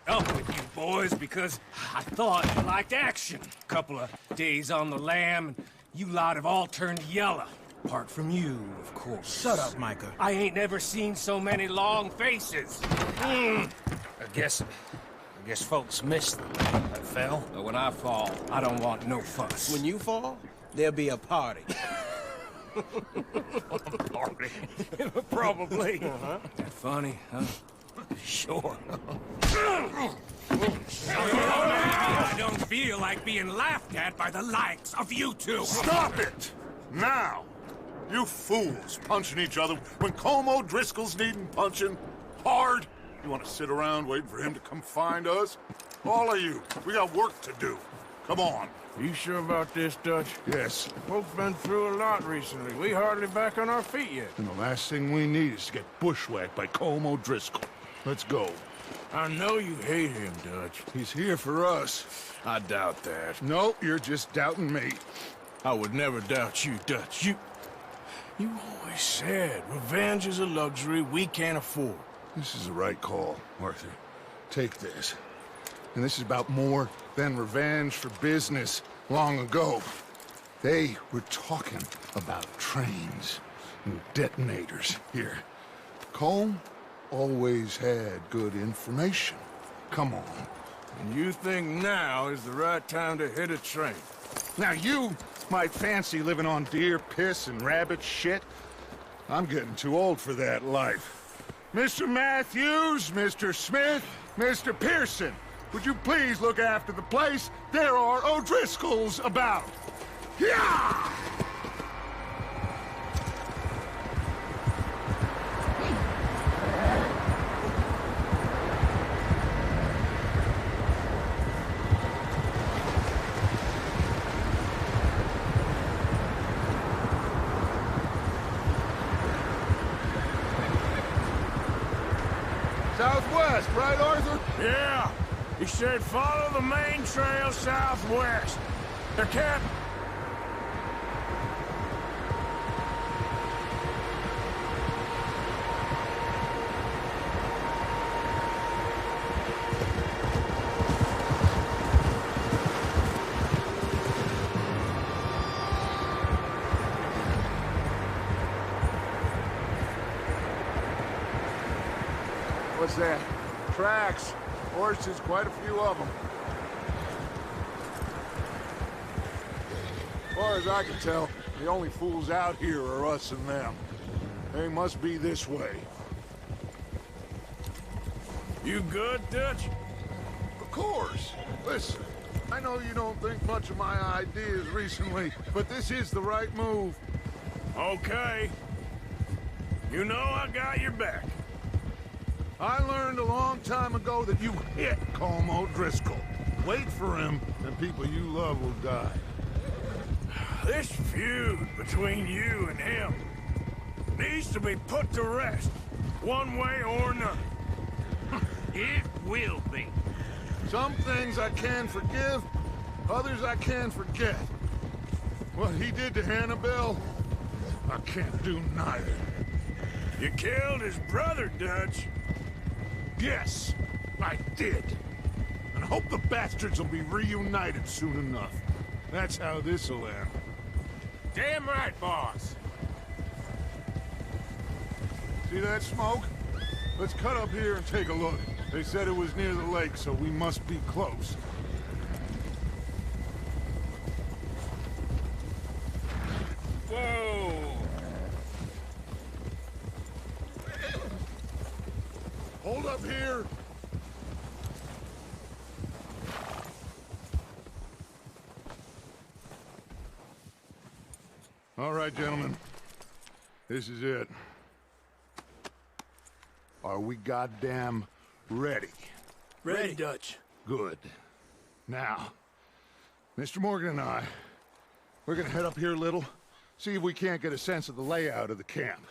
Up with you boys because I thought you liked action. Couple of days on the lam, and you lot have all turned yellow. Apart from you, of course. Shut up, Micah. I ain't never seen so many long faces. I guess folks miss them. I fell. But when I fall, I don't want no fuss. When you fall, there'll be a party. Party? Probably. That funny, huh? Sure. I don't feel like being laughed at by the likes of you two. Stop it! Now! You fools punching each other when Colm O'Driscoll's needing punching hard. You want to sit around waiting for him to come find us? All of you, we got work to do. Come on. You sure about this, Dutch? Yes. Folks been through a lot recently. We hardly back on our feet yet. And the last thing we need is to get bushwhacked by Colm O'Driscoll. Let's go. I know you hate him, Dutch. He's here for us. I doubt that. No, you're just doubting me. I would never doubt you, Dutch. You always said revenge is a luxury we can't afford. This is the right call, Arthur. Take this. And this is about more than revenge for business long ago. They were talking about trains and detonators here. Colm always had good information. Come on. And you think now is the right time to hit a train? Now you might fancy living on deer piss and rabbit shit. I'm getting too old for that life. Mr. Matthews, Mr. Smith, Mr. Pearson, would you please look after the place? There are O'Driscolls about. Yeah! Southwest, right, Arthur? Yeah. He said follow the main trail southwest. The cap... What's that? Tracks. Horses, quite a few of them. As far as I can tell, the only fools out here are us and them. They must be this way. You good, Dutch? Of course. Listen, I know you don't think much of my ideas recently, but this is the right move. Okay. You know I got your back. I learned a long time ago that you hit Colm O'Driscoll. Wait for him, and people you love will die. This feud between you and him needs to be put to rest, one way or another. It will be. Some things I can forgive, others I can forget. What he did to Hannibal, I can't do neither. You killed his brother, Dutch. Yes, I did. And I hope the bastards will be reunited soon enough. That's how this'll end. Damn right, boss. See that smoke? Let's cut up here and take a look. They said it was near the lake, so we must be close. Whoa! All right, gentlemen. This is it. Are we goddamn ready? Ready, Dutch. Good. Now, Mr. Morgan and I, we're gonna head up here a little, see if we can't get a sense of the layout of the camp.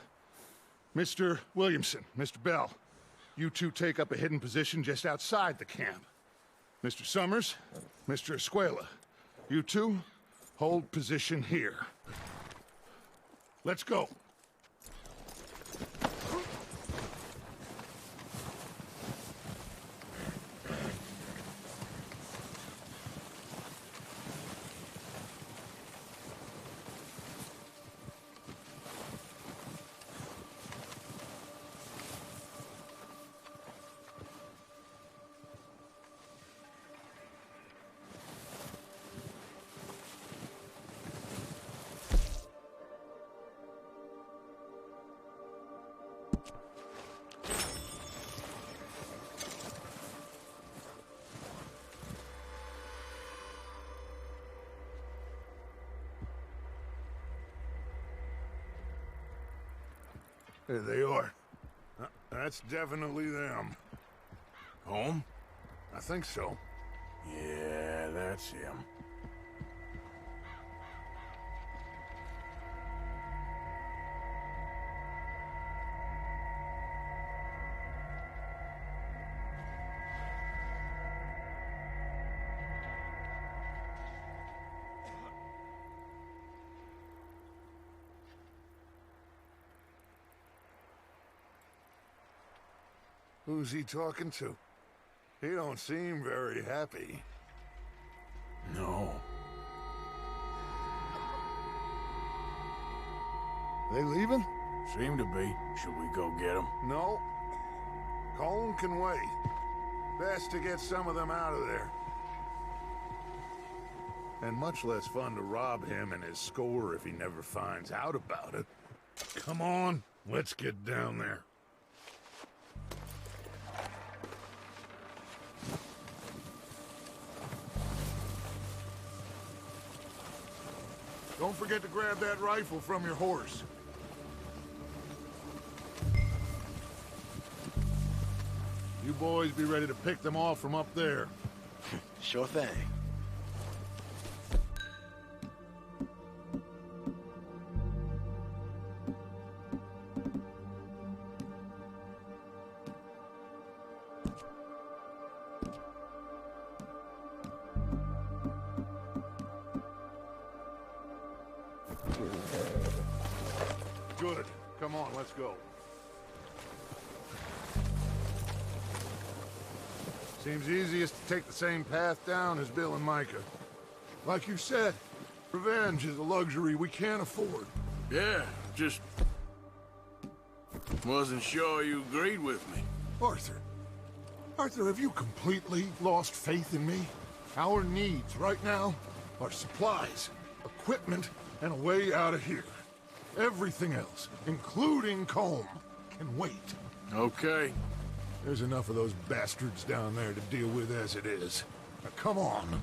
Mr. Williamson, Mr. Bell, you two take up a hidden position just outside the camp. Mr. Summers, Mr. Escuela, you two hold position here. Let's go. There they are. That's definitely them. Home? I think so. Yeah, that's him. Who's he talking to? He don't seem very happy. No. They leaving? Seem to be. Should we go get them? No. Colin can wait. Best to get some of them out of there. And much less fun to rob him and his score if he never finds out about it. Come on, let's get down there. Don't forget to grab that rifle from your horse. You boys be ready to pick them off from up there. Sure thing. Good. Come on, let's go. Seems easiest to take the same path down as Bill and Micah. Like you said, revenge is a luxury we can't afford. Yeah, just... wasn't sure you agreed with me. Arthur. Arthur, have you completely lost faith in me? Our needs right now are supplies, equipment, and a way out of here. Everything else, including Colm, can wait. Okay. There's enough of those bastards down there to deal with as it is. Now, come on.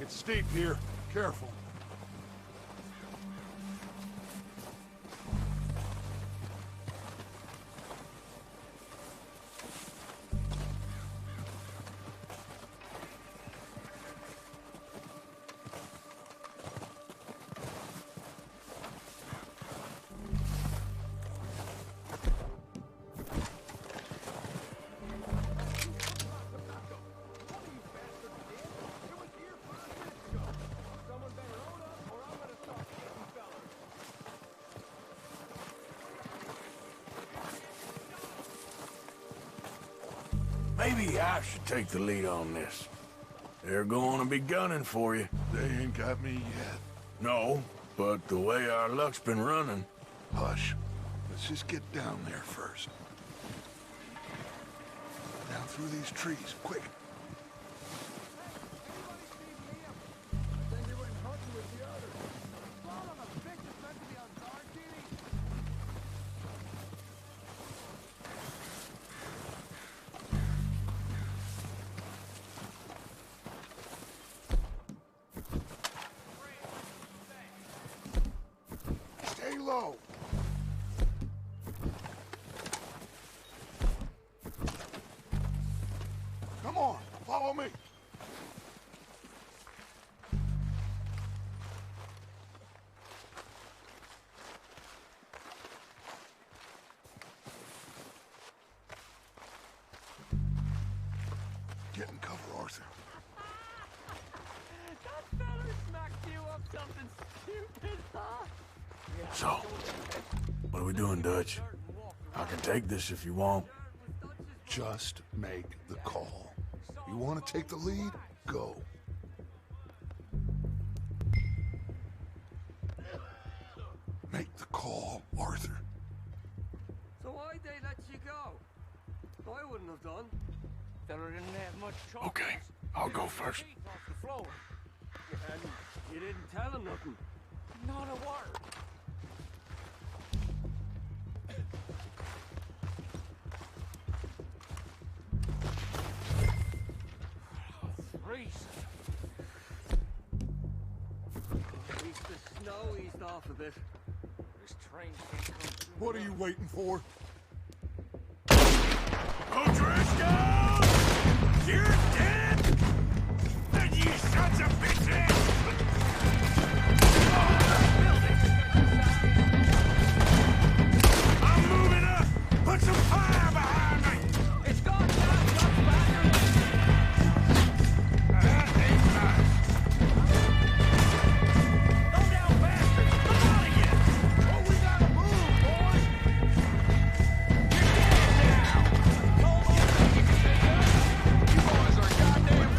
It's steep here. Careful. Maybe I should take the lead on this. They're going to be gunning for you. They ain't got me yet. No, but the way our luck's been running... Hush. Let's just get down there first. Down through these trees, quick. Stay low. Come on, follow me. Get in cover, Arthur. That fella smacked you up something stupid, huh? So, what are we doing, Dutch? I can take this if you want. Just make the call. You want to take the lead? Go. Make the call, Arthur. So why'd they let you go? I wouldn't have done. Fella didn't have much choice. Okay, I'll go first. Off the floor. And you didn't tell him nothing. Not a word. At least the snow eased off a bit. This train can't come through. What are you waiting for? O'Driscoll! You're dead? And you sons of bitches! I'm moving up! Put some fire behind me! It's gone down, Dutch Banger! That ain't nice. Go down, bastards! Come on again! Oh, we gotta move, boys! You boys are goddamn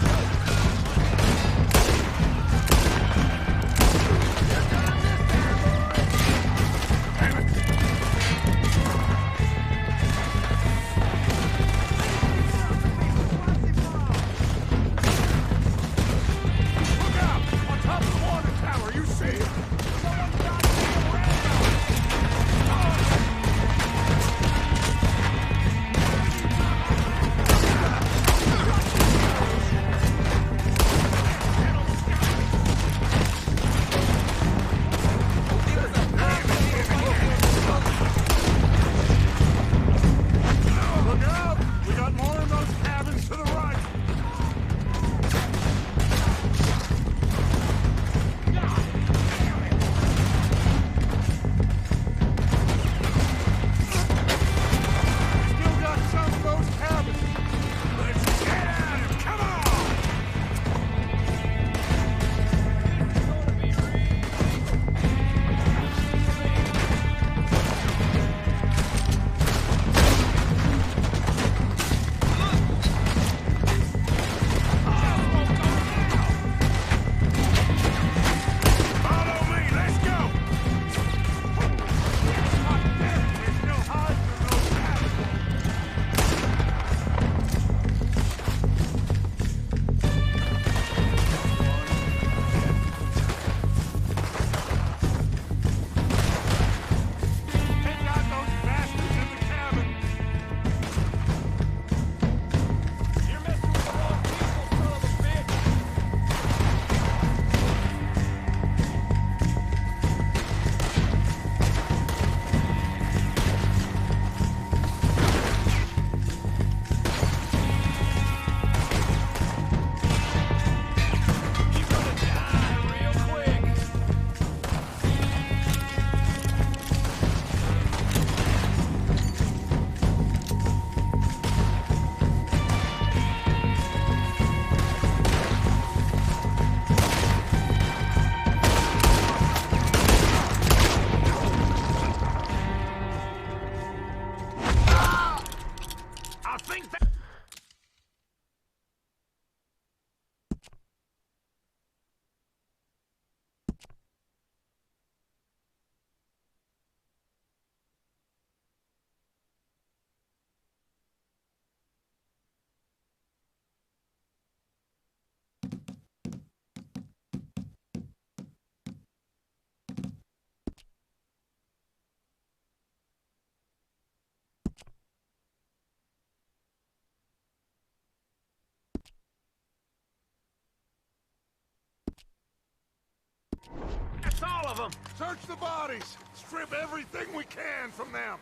of them. Search the bodies! Strip everything we can from them!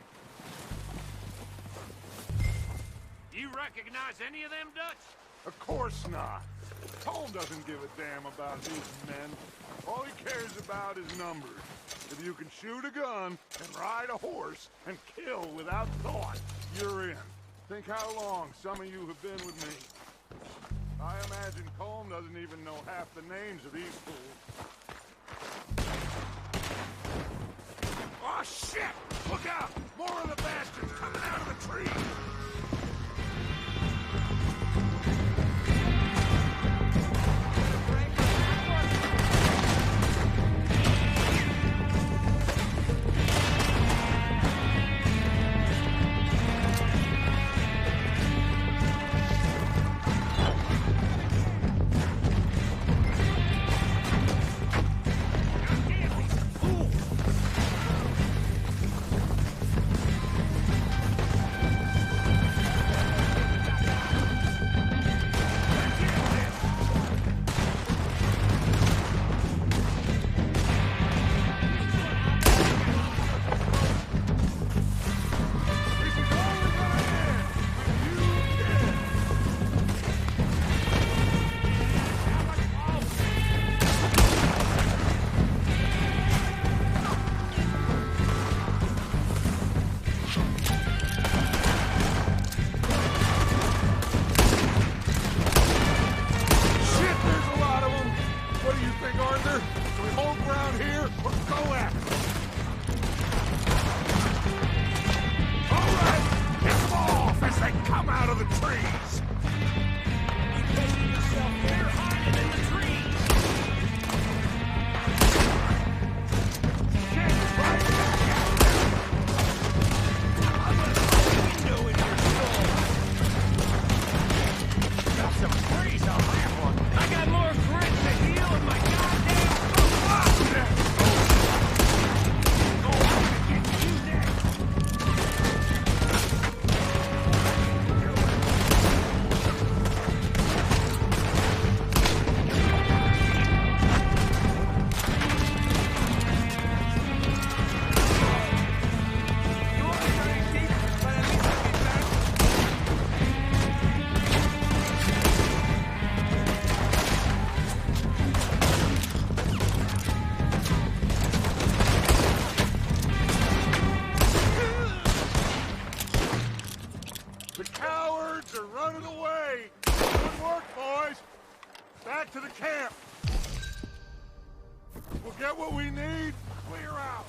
You recognize any of them, Dutch? Of course not. Colm doesn't give a damn about his men. All he cares about is numbers. If you can shoot a gun and ride a horse and kill without thought, you're in. Think how long some of you have been with me. I imagine Colm doesn't even know half the names of these fools. Oh, shit! Look out! More of the bastards coming out of the trees! Back to the camp! We'll get what we need, clear out!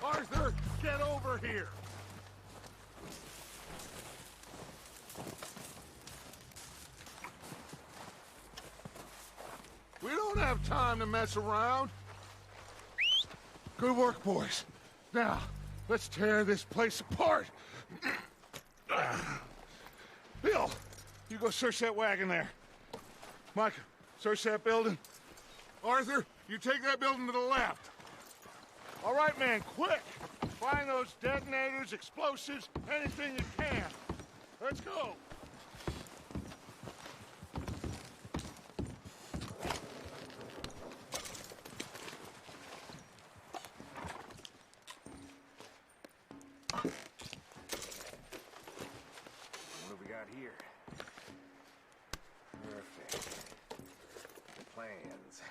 Arthur, get over here! We don't have time to mess around. Good work, boys. Now, let's tear this place apart. Bill, you go search that wagon there. Mike, search that building. Arthur, you take that building to the left. All right, man, quick! Find those detonators, explosives, anything you can. Let's go. What have we got here? Perfect. Plans.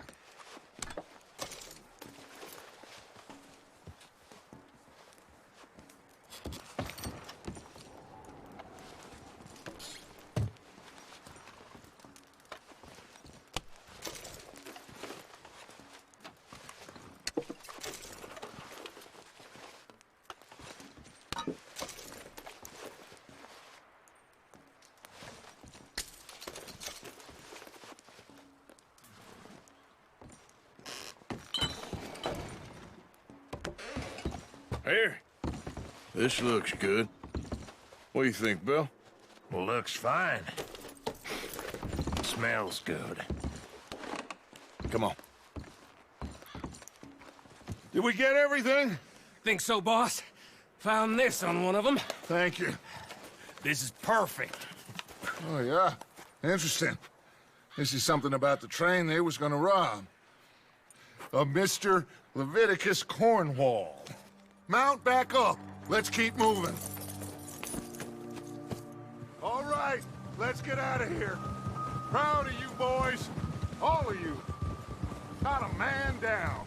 Here. This looks good. What do you think, Bill? Well, looks fine. Smells good. Come on. Did we get everything? Think so, boss? Found this on one of them. Thank you. This is perfect. Oh, yeah? Interesting. This is something about the train they was gonna rob. A Mr. Leviticus Cornwall. Mount back up. Let's keep moving. All right, let's get out of here. Proud of you boys. All of you. Not a man down.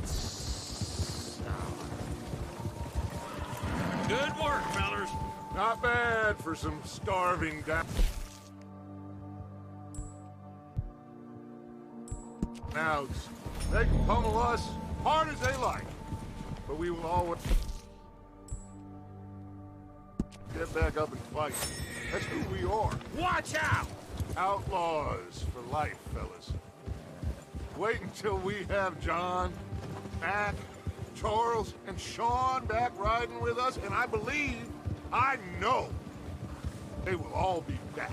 Good work, fellers. Not bad for some starving Now, they can pummel us hard as they like, but we will always get back up and fight. That's who we are. Watch out! Outlaws for life, fellas. Wait until we have John, Matt, Charles, and Sean back riding with us, and I know, they will all be back.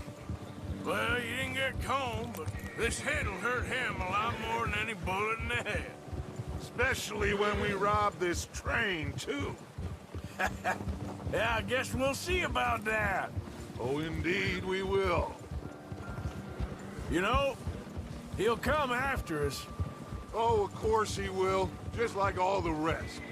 Well, you didn't get Combe, but this hit'll hurt him a lot more than any bullet in the head. Especially when we rob this train, too. Yeah, I guess we'll see about that. Oh, indeed we will. You know, he'll come after us. Oh, of course he will, just like all the rest.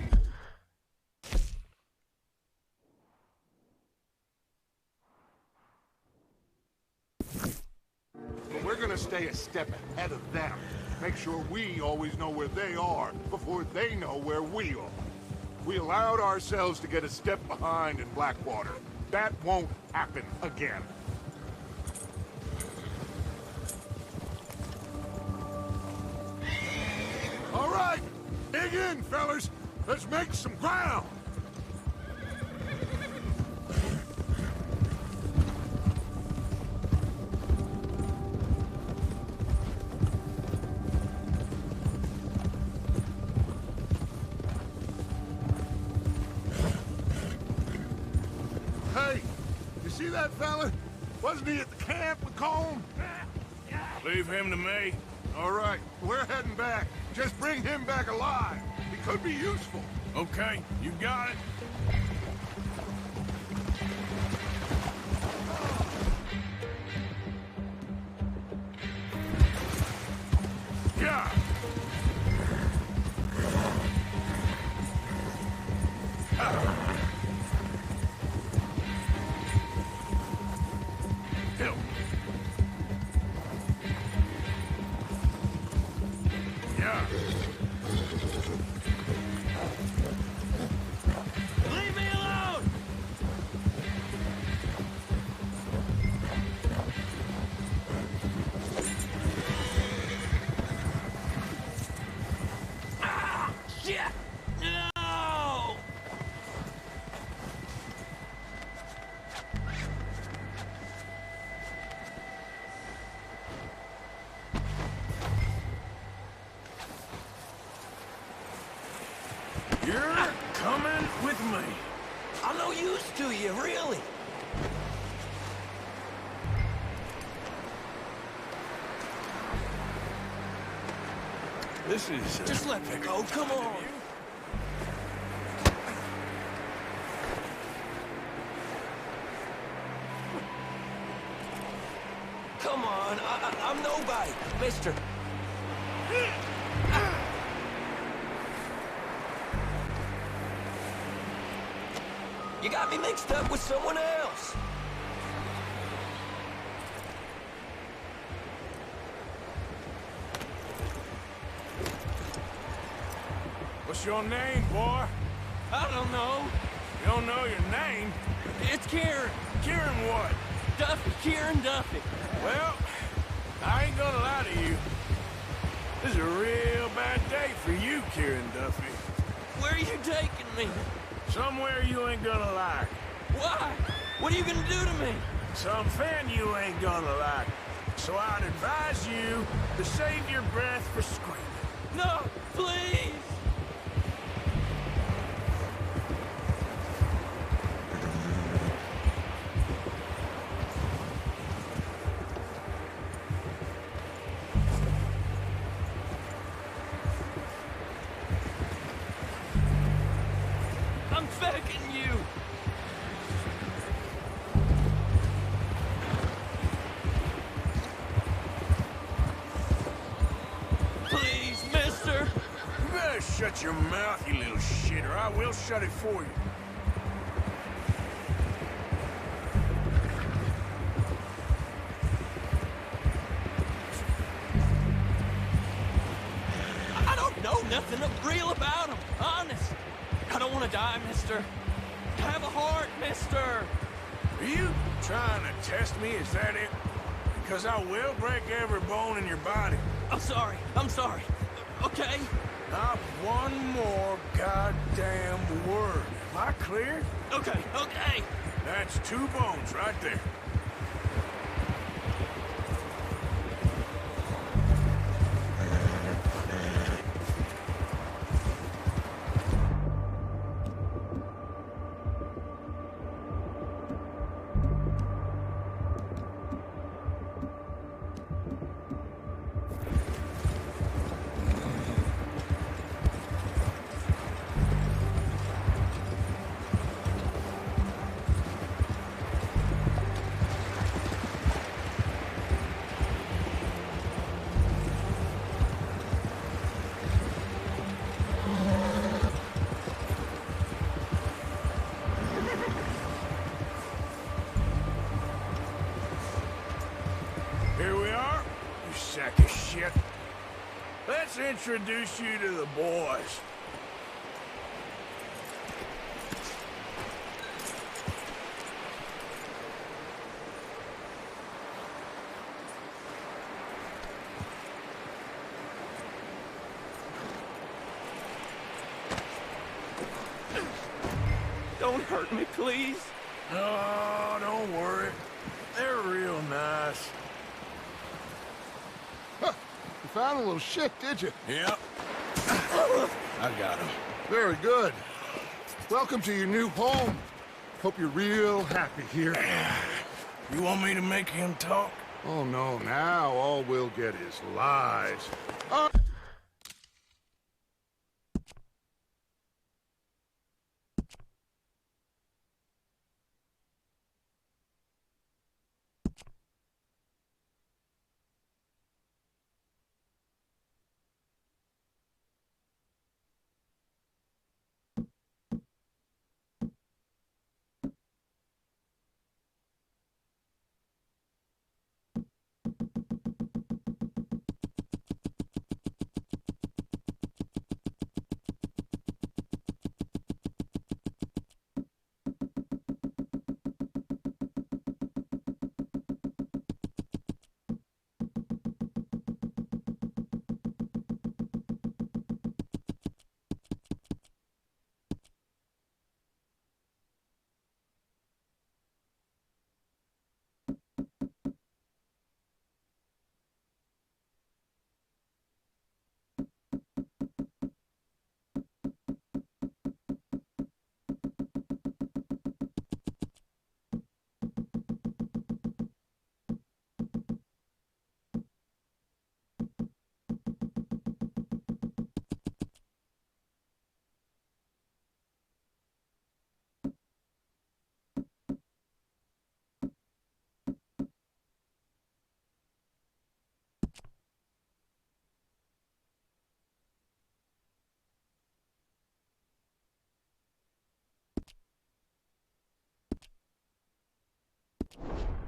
But we're gonna stay a step ahead of them. Make sure we always know where they are before they know where we are. We allowed ourselves to get a step behind in Blackwater. That won't happen again. All right, dig in, fellas. Let's make some ground. Hey, you see that fella? Wasn't he at the camp with Combe? Leave him to me. All right, we're heading back. Just bring him back alive. He could be useful. Okay, you got it. Yeah. Hill. Yeah. Leave me alone! Ah! Shit! No! You're coming with me. I'm no use to you, really. This is... Just let me go, come on. come on. I'm nobody, mister. You got me mixed up with someone else. What's your name, boy? I don't know. You don't know your name? It's Kieran. Kieran what? Duffy. Kieran Duffy. Well, I ain't gonna lie to you. This is a real bad day for you, Kieran Duffy. Where are you taking me? Somewhere you ain't gonna like. Why? What are you gonna do to me? Something you ain't gonna like. So I'd advise you to save your breath for screaming. No, please. I'm begging you. Please, mister. You better shut your mouth, you little shit, or I will shut it for you. I don't know nothing real about him, honest. I don't want to die, mister. Have a heart, mister. Are you trying to test me? Is that it? Because I will break every bone in your body. I'm sorry. I'm sorry. Okay? Not one more goddamn word. Am I clear? Okay, okay. That's 2 bones right there. Here we are, you sack of shit. Let's introduce you to the boys. Don't hurt me, please. No, don't worry. They're real nice. Huh. You found a little shit, did you? Yep. I got him. Very good. Welcome to your new home. Hope you're real happy here. You want me to make him talk? Oh, no, now all we'll get is lies.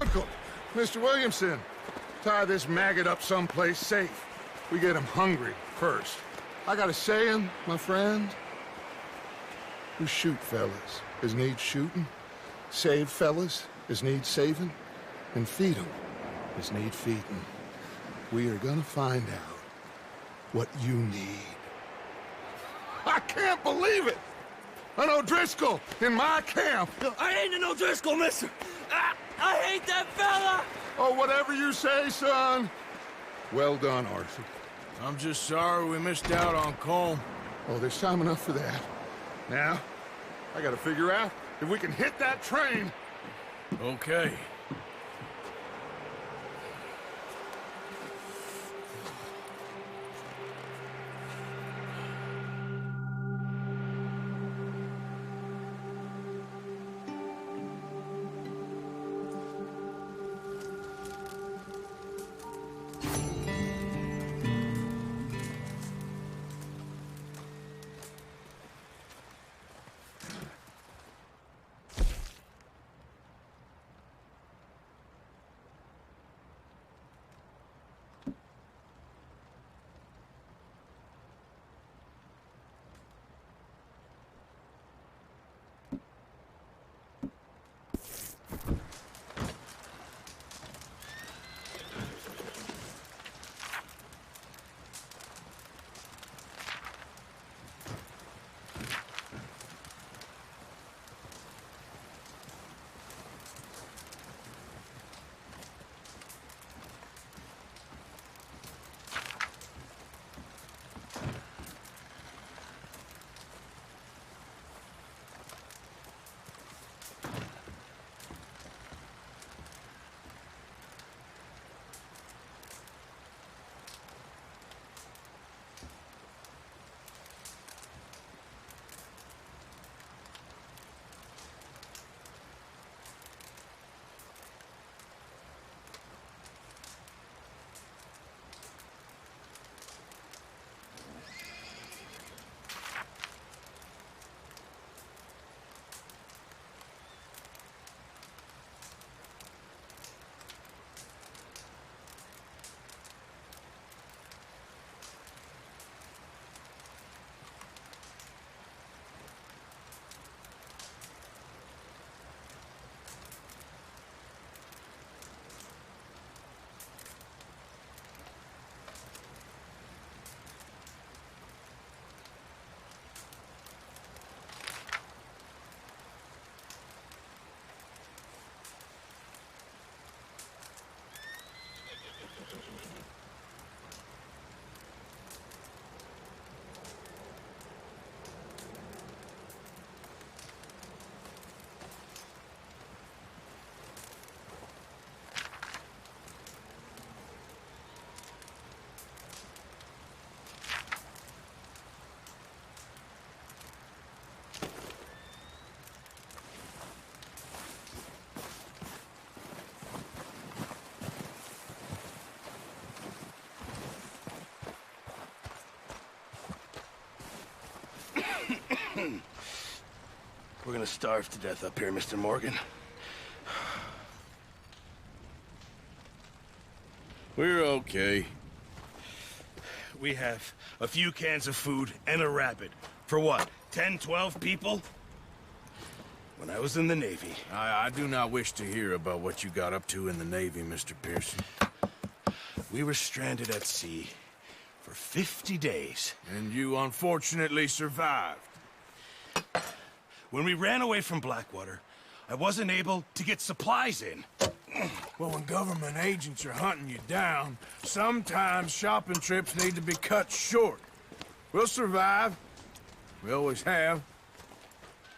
Uncle, Mr. Williamson, tie this maggot up someplace safe. We get him hungry first. I got a saying, my friend. We shoot fellas as need shooting, save fellas as need saving, and feed 'em as need feeding. We are gonna find out what you need. I can't believe it! An O'Driscoll in my camp! I ain't an O'Driscoll, mister! I hate that fella! Oh, whatever you say, son. Well done, Arthur. I'm just sorry we missed out on Colm. Oh, there's time enough for that. Now, I gotta figure out if we can hit that train. Okay. We're gonna starve to death up here, Mr. Morgan. We're okay. We have a few cans of food and a rabbit. For what, 10, 12 people? When I was in the Navy... I do not wish to hear about what you got up to in the Navy, Mr. Pearson. We were stranded at sea for 50 days. And you unfortunately survived. When we ran away from Blackwater, I wasn't able to get supplies in. Well, when government agents are hunting you down, sometimes shopping trips need to be cut short. We'll survive. We always have.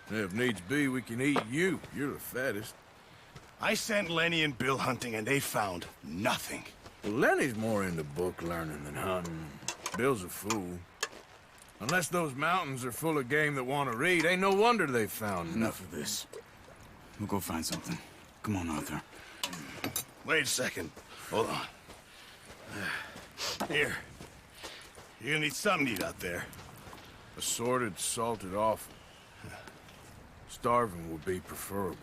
And if needs be, we can eat you. You're the fattest. I sent Lenny and Bill hunting, and they found nothing. Well, Lenny's more into book learning than hunting. Bill's a fool. Unless those mountains are full of game that want to read, ain't no wonder they found Enough of this. We'll go find something. Come on, Arthur. Wait a second. Hold on. Here. You're gonna need something to eat out there. Assorted, salted offal. Starving would be preferable.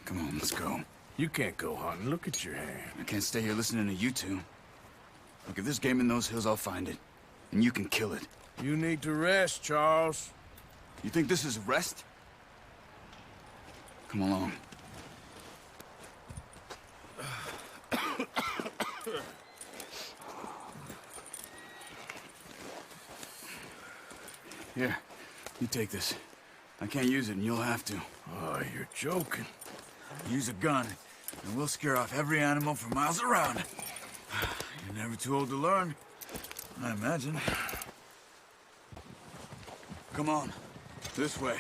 Come on, let's go. You can't go hunting. Look at your hand. I can't stay here listening to you two. Look, if there's game in those hills, I'll find it. And you can kill it. You need to rest, Charles. You think this is rest? Come along. Here, you take this. I can't use it, and you'll have to. Oh, you're joking. Use a gun, and we'll scare off every animal for miles around. You're never too old to learn, I imagine. Come on, this way.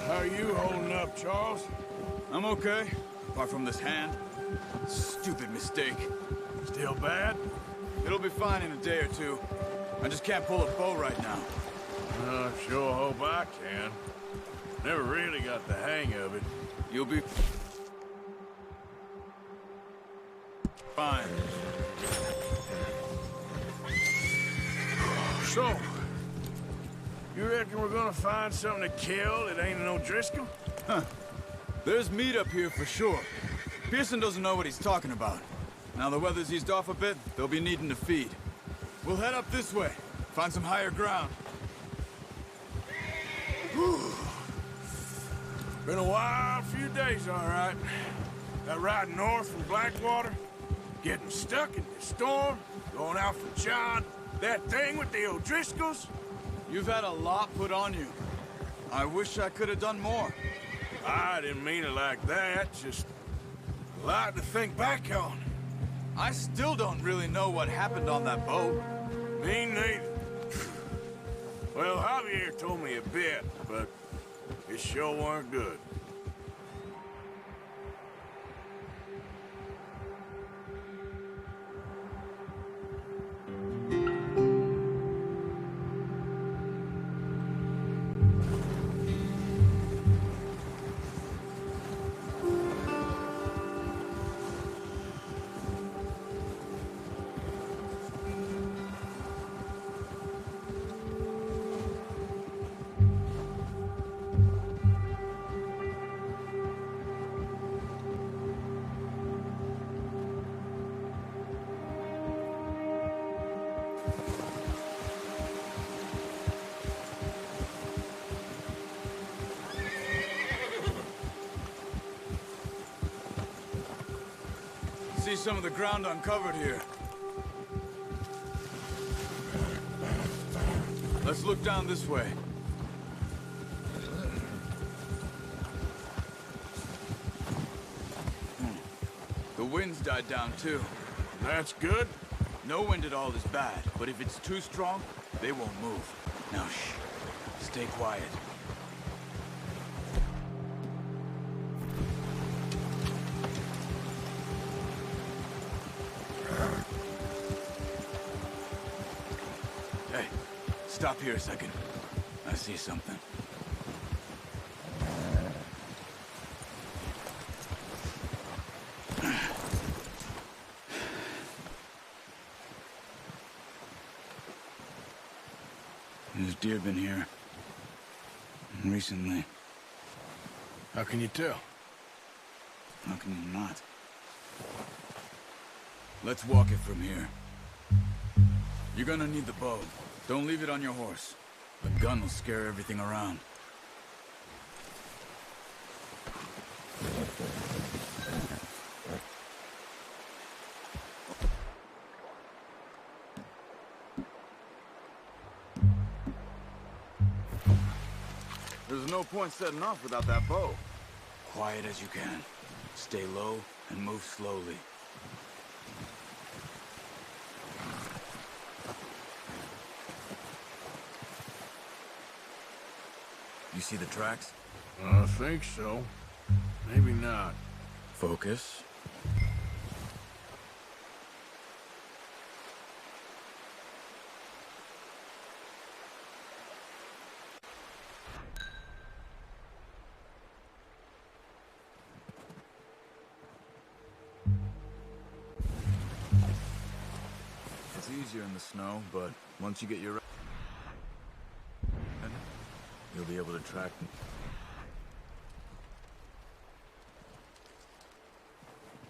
How are you holding up, Charles? I'm okay, apart from this hand. Stupid mistake. Still bad? It'll be fine in a day or two. I just can't pull a bow right now. I sure hope I can. Never really got the hang of it. You'll be fine. So, you reckon we're gonna find something to kill that ain't an O'Driscoll? There's meat up here for sure. Pearson doesn't know what he's talking about. Now the weather's eased off a bit, they'll be needing to feed. We'll head up this way, find some higher ground. Been a wild few days, all right. That ride north from Blackwater, getting stuck in the storm, going out for John, that thing with the O'Driscolls. You've had a lot put on you. I wish I could have done more. I didn't mean it like that, just a lot to think back on. I still don't really know what happened on that boat. Me neither. Well, Javier told me a bit, but it sure weren't good. See some of the ground uncovered here. Let's look down this way. The wind's died down too. That's good. No wind at all is bad, but if it's too strong, they won't move. Now shh. Stay quiet. Hey, stop here a second. I see something. There's deer been here. Recently. How can you tell? How can you not? Let's walk it from here. You're gonna need the bow. Don't leave it on your horse. The gun will scare everything around. There's no point setting off without that bow. Quiet as you can. Stay low and move slowly. You see the tracks? I think so. Maybe not. Focus. easier in the snow, but once you get your... you'll be able to track them.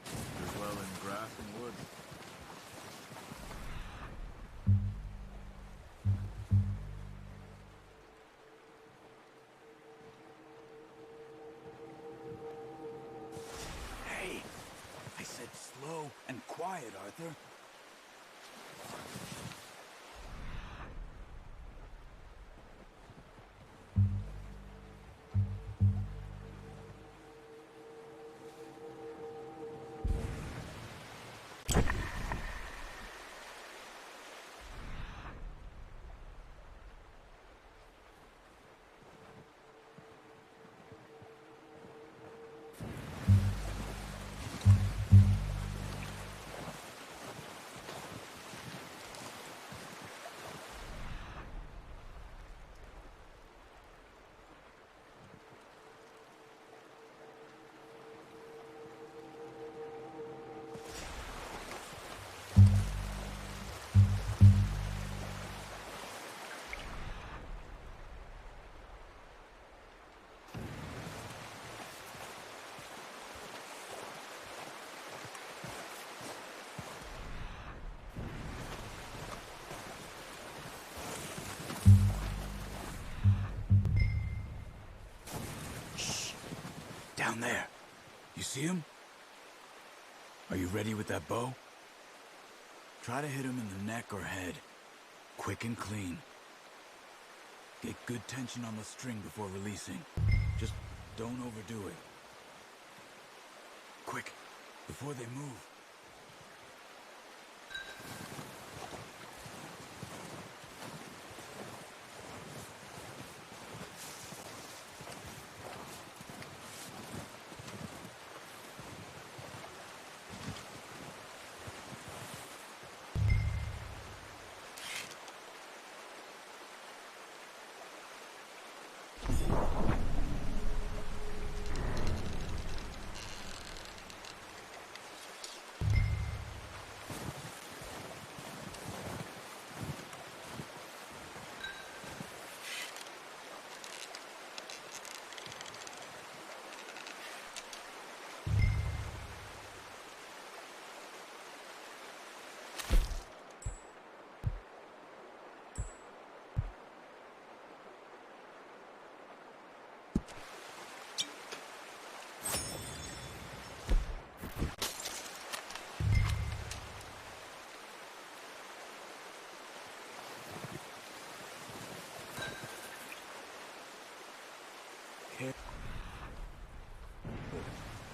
As well in grass and woods. Hey, I said slow and quiet, Arthur. Down there. You see him? Are you ready with that bow? Try to hit him in the neck or head. Quick and clean. Get good tension on the string before releasing. Just don't overdo it. Quick, before they move.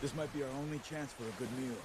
This might be our only chance for a good meal.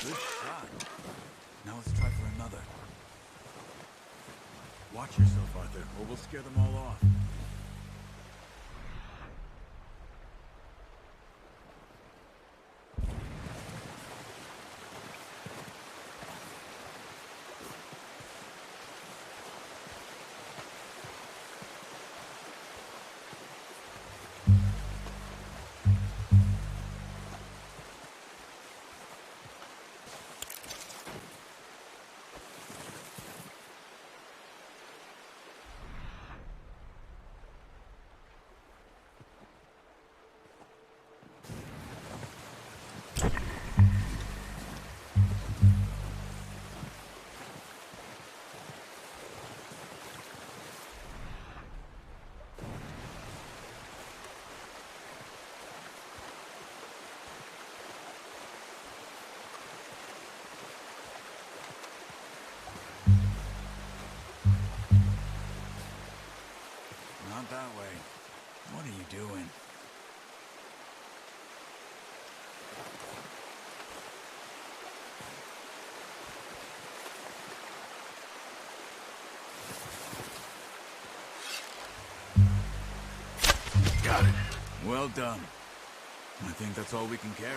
Good shot. Now let's try for another. Watch yourself, Arthur, or we'll scare them all off. Not that way. What are you doing? Got it. Well done. I think that's all we can carry.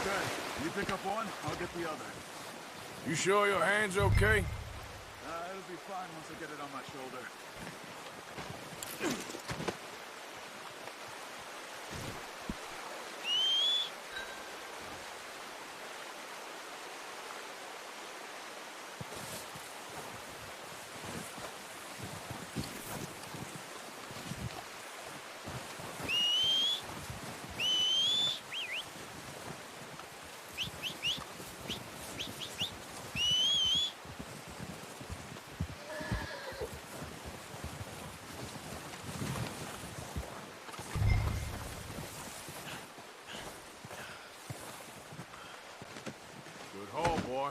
Okay, you pick up one, I'll get the other. You sure your hand's okay? It'll be fine once I get it on my shoulder. Good haul, boy.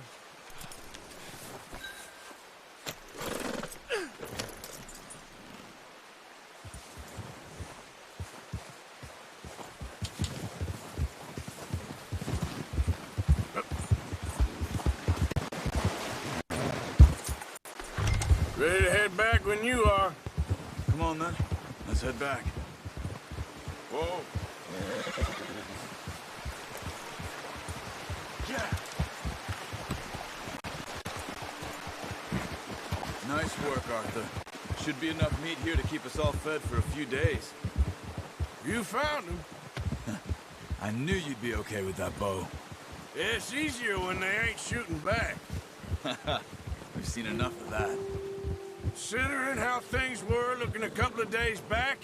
Ready to head back when you are. Come on then, let's head back. Whoa. Yeah. Nice work, Arthur. Should be enough meat here to keep us all fed for a few days. You found him. I knew you'd be okay with that bow. It's easier when they ain't shooting back. We've seen enough of that. Considering how things were looking a couple of days back,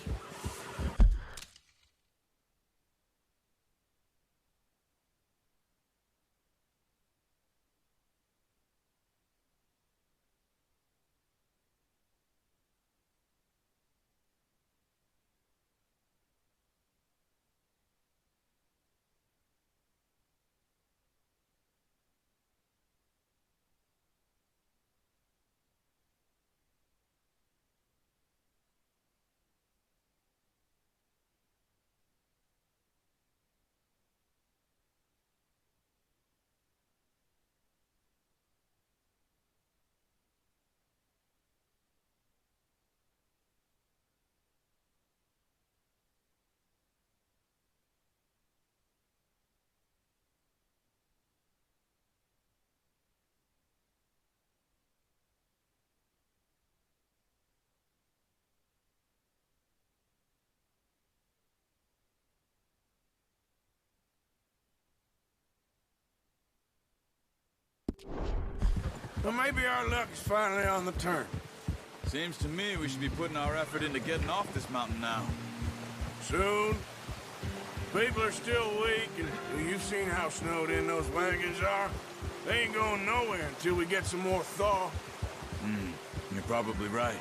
well, maybe our luck is finally on the turn. Seems to me we should be putting our effort into getting off this mountain now. Soon. People are still weak, and you've seen how snowed in those wagons are. They ain't going nowhere until we get some more thaw. You're probably right.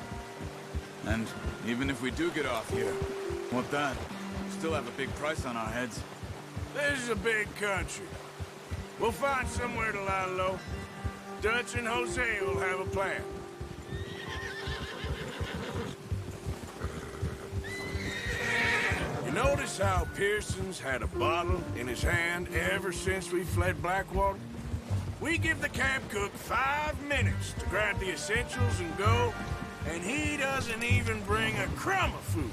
And even if we do get off here, what then? We still have a big price on our heads. This is a big country. We'll find somewhere to lie low. Dutch and Jose will have a plan. You notice how Pearson's had a bottle in his hand ever since we fled Blackwater? We give the camp cook 5 minutes to grab the essentials and go, and he doesn't even bring a crumb of food.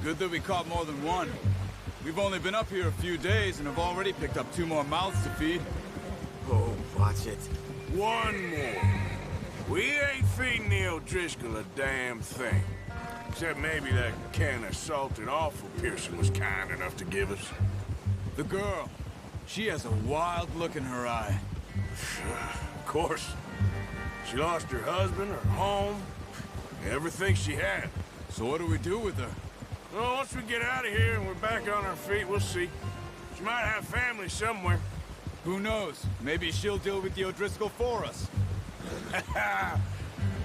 Good that we caught more than one. We've only been up here a few days and have already picked up 2 more mouths to feed. Oh, watch it. One more. We ain't feeding the O'Driscoll a damn thing. Except maybe that can of salted offal Pearson was kind enough to give us. The girl. She has a wild look in her eye. Of course. She lost her husband, her home, everything she had. So what do we do with her? Well, once we get out of here and we're back on our feet, we'll see. She might have family somewhere. Who knows? Maybe she'll deal with the O'Driscoll for us. Well,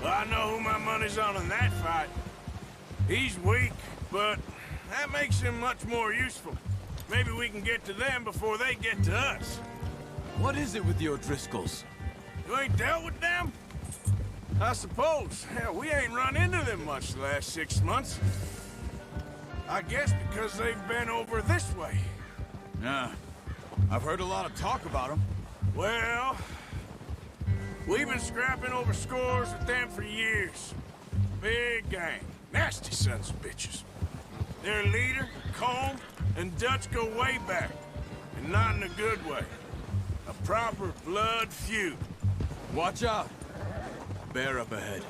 I know who my money's on in that fight. He's weak, but that makes him much more useful. Maybe we can get to them before they get to us. What is it with the O'Driscolls? You ain't dealt with them? I suppose. Hell, we ain't run into them much the last 6 months. I guess because they've been over this way. Yeah. I've heard a lot of talk about them. Well, we've been scrapping over scores with them for years. Big gang. Nasty sons of bitches. Their leader, Colm, and Dutch go way back. And not in a good way. A proper blood feud. Watch out. Bear up ahead.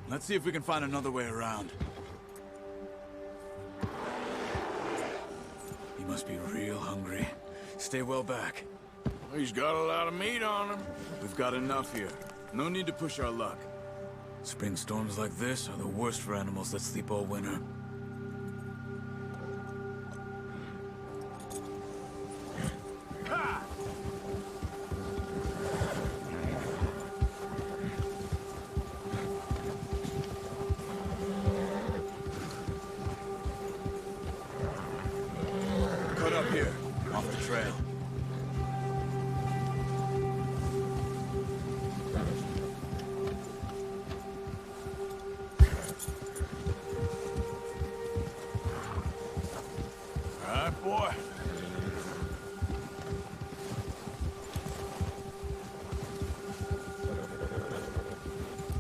Let's see if we can find another way around. He must be real hungry. Stay well back. He's got a lot of meat on him. We've got enough here. No need to push our luck. Spring storms like this are the worst for animals that sleep all winter. Ha! Cut up here, off the trail. All right, boy.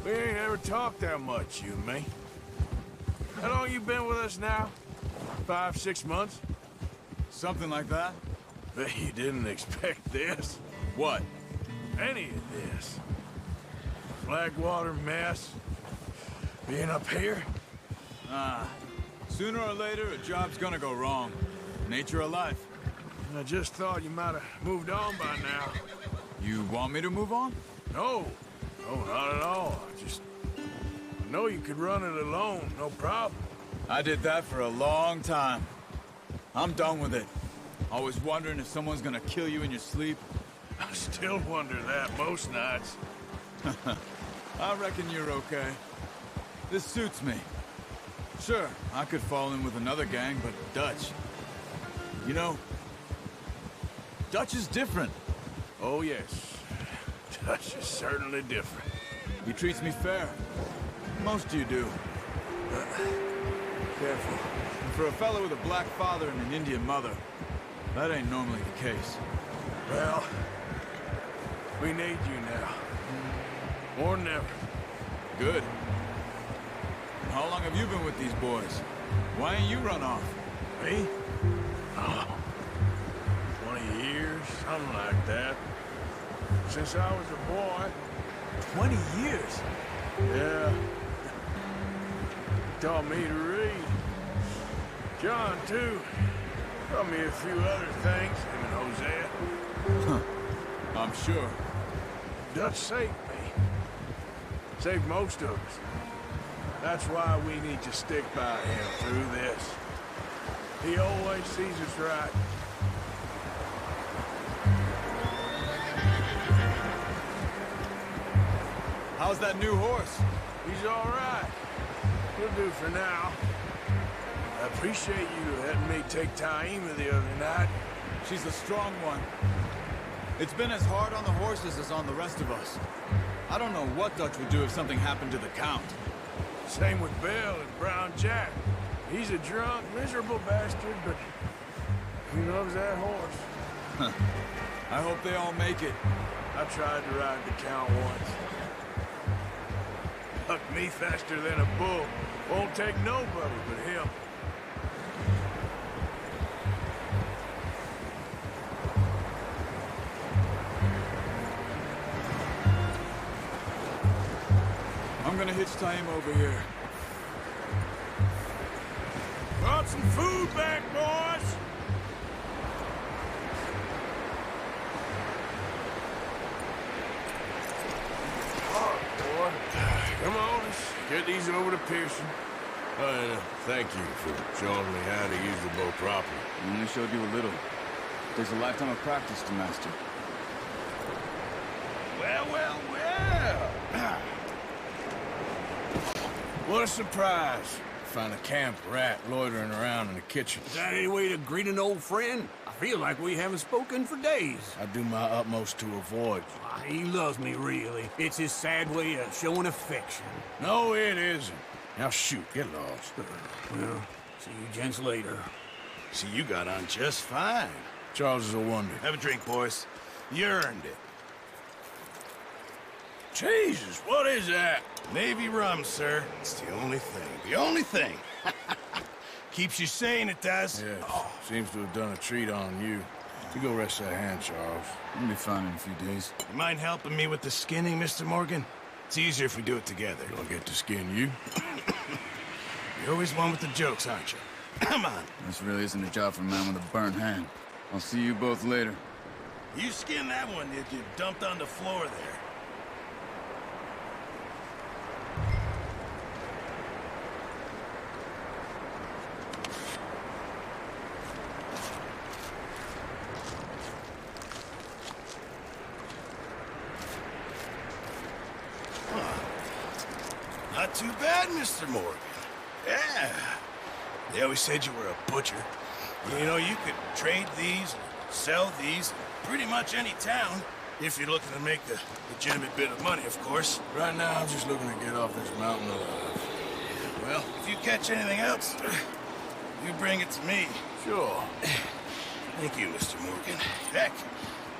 We ain't ever talked that much, you and me. How long you been with us now? 5, 6 months? Something like that? Bet you didn't expect this. What? Any of this. Flagwater mess. Being up here. Sooner or later, a job's gonna go wrong. Nature of life. I just thought you might have moved on by now. You want me to move on? No. No, not at all. I know you could run it alone, no problem. I did that for a long time. I'm done with it. Always wondering if someone's gonna kill you in your sleep. I still wonder that most nights. I reckon you're okay. This suits me. Sure, I could fall in with another gang, but Dutch... You know, Dutch is different. Oh, yes. Dutch is certainly different. He treats me fair. Most of you do. Careful. And for a fellow with a black father and an Indian mother, that ain't normally the case. Well, we need you now. More than ever. Good. How long have you been with these boys? Why ain't you run off? Me? Oh, 20 years, something like that. Since I was a boy. 20 years? Yeah. Taught me to read. John, too. Taught me a few other things, him and Hosea. I'm sure. Dutch saved me. Saved most of us. That's why we need to stick by him through this. He always sees us right. How's that new horse? He's all right. He'll do for now. I appreciate you letting me take Taima the other night. She's a strong one. It's been as hard on the horses as on the rest of us. I don't know what Dutch would do if something happened to the Count. Same with Bill and Brown Jack. He's a drunk, miserable bastard, but he loves that horse. I hope they all make it. I tried to ride the Count once. Bucked me faster than a bull. Won't take nobody but him. I'm gonna hitch Taima over here. Brought some food back, boys! All right, boy. Come on, let's get these over to Pearson. Thank you for showing me how to use the bow properly. I only showed you a little. Takes a lifetime of practice to master. Well, well, well! What a surprise. Find a camp rat loitering around in the kitchen. Is that any way to greet an old friend? I feel like we haven't spoken for days. I do my utmost to avoid you. He loves me, really. It's his sad way of showing affection. No, it isn't. Now shoot, get lost. Well, see you gents later. See, you got on just fine. Charles is a wonder. Have a drink, boys. You earned it. Jesus, what is that? Navy rum, sir. It's the only thing. The only thing. Keeps you sane, it does. Yeah, seems to have done a treat on you. You go rest that hand, Charles. You'll be fine in a few days. You mind helping me with the skinning, Mr. Morgan? It's easier if we do it together. I'll get to skin you. You're always one with the jokes, aren't you? Come on. This really isn't a job for a man with a burnt hand. I'll see you both later. You skinned that one, did you? Dumped on the floor there. Not too bad, Mr. Morgan. Yeah. They always said you were a butcher. You know, you could trade these, sell these, pretty much any town, if you're looking to make a legitimate bit of money, of course. Right now, I'm just looking to get off this mountain alive. Well, if you catch anything else, you bring it to me. Sure. Thank you, Mr. Morgan. Heck,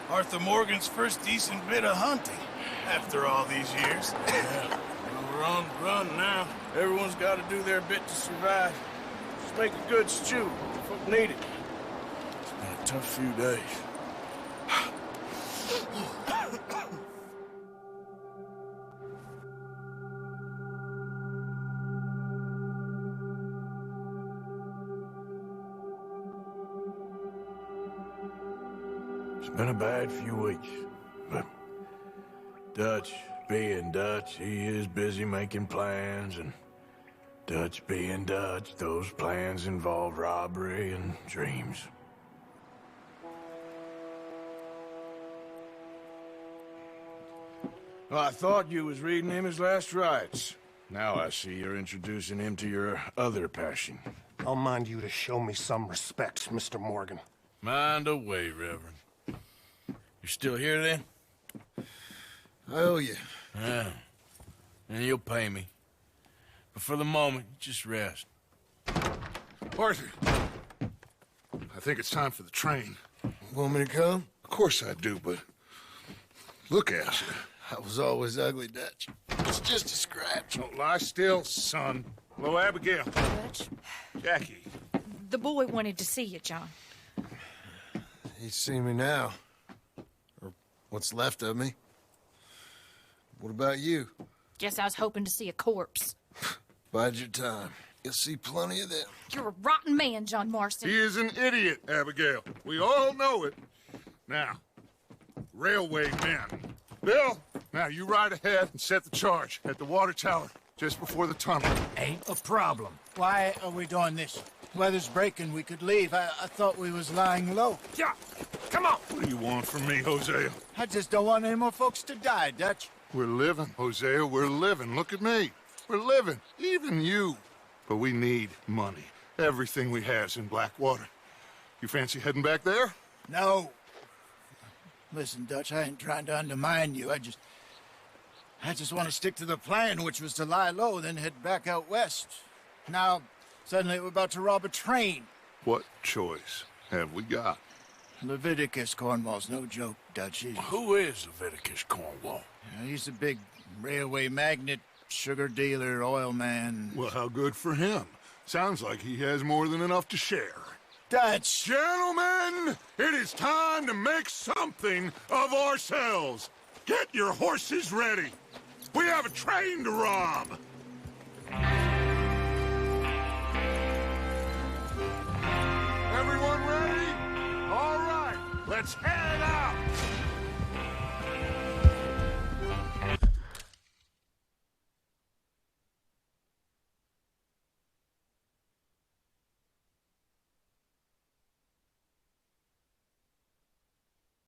Arthur Morgan's first decent bit of hunting, after all these years. Yeah. We're on the run now. Everyone's got to do their bit to survive. Just make a good stew. Folk need it. It's been a tough few days. It's been a bad few weeks, but Dutch being Dutch, he is busy making plans, and Dutch being Dutch, those plans involve robbery and dreams. Well, I thought you was reading him his last rites. Now I see you're introducing him to your other passion. I'll mind you to show me some respect, Mr. Morgan. Mind away, Reverend. You still here, then? I owe you. Yeah. And you'll pay me. But for the moment, just rest. Arthur, I think it's time for the train. Want me to come? Of course I do, but look at you. I was always ugly, Dutch. It's just a scratch. Don't lie still, son. Hello, Abigail. Dutch, Jackie. the boy wanted to see you, John. He's seen me now. Or what's left of me. What about you? Guess I was hoping to see a corpse. Bide your time. You'll see plenty of them. You're a rotten man, John Marston. He is an idiot, Abigail. We all know it. Now, railway men. Bill, now you ride ahead and set the charge at the water tower just before the tunnel. Ain't a problem. Why are we doing this? Weather's breaking. We could leave. I thought we was lying low. Yeah, come on. What do you want from me, Hosea? I just don't want any more folks to die, Dutch. We're living, Hosea. We're living. Look at me. We're living. Even you. But we need money. Everything we have's in Blackwater. You fancy heading back there? No. Listen, Dutch, I ain't trying to undermine you. I just want to stick to the plan, which was to lie low, then head back out west. Now, suddenly we're about to rob a train. What choice have we got? Leviticus Cornwall's no joke, Dutch. Who is Leviticus Cornwall? He's a big railway magnate, sugar dealer, oil man. Well, how good for him. Sounds like he has more than enough to share. Dutch! Gentlemen, it is time to make something of ourselves. Get your horses ready. We have a train to rob. Everyone ready? All right, let's head.